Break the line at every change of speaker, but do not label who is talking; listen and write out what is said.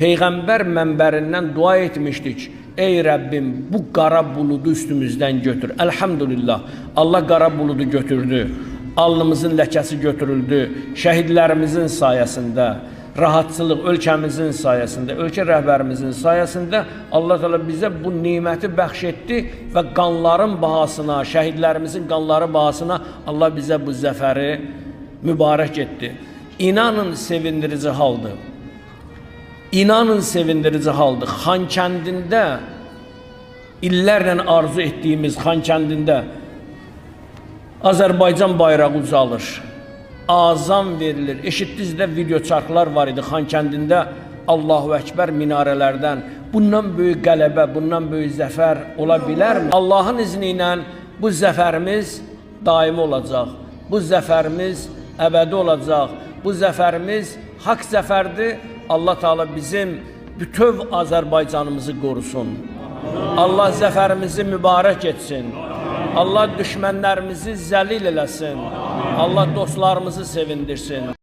Peyğəmbər mənbərindən dua etmişdik. Ey Rəbbim, bu qara buludu üstümüzdən götür. Elhamdülillah, Allah qara buludu götürdü. Alnımızın ləkəsi götürüldü. Şəhidlərimizin sayəsində, rahatçılıq ölkəmizin sayəsində, ölkə rəhbərimizin sayəsində Allah Teala bizə bu niməti bəxş etdi və qanların bahasına, şəhidlərimizin qanları bahasına Allah bizə bu zəfəri mübarək etdi. İnanın sevindirici haldır. İnanın sevindirici haldır. Xankəndində, illərlə arzu etdiyimiz Xankəndində Azərbaycan bayrağı ucalır. Azam verilir. Eşitdiniz də video çarxlar var idi Xankəndində. Allahu Əkbər minarələrdən. Bundan böyük qələbə, bundan böyük zəfər ola bilərmi? Allahın izni ilə bu zəfərimiz daimi olacaq. Bu zəfərimiz əbədi olacaq. Bu zəfərimiz haqq zəfərdir. Allah Teala bizim bütöv Azərbaycanımızı qorusun. Allah zəfərimizi mübarək etsin. Allah düşmənlərimizi zəlil eləsin. Allah dostlarımızı sevindirsin.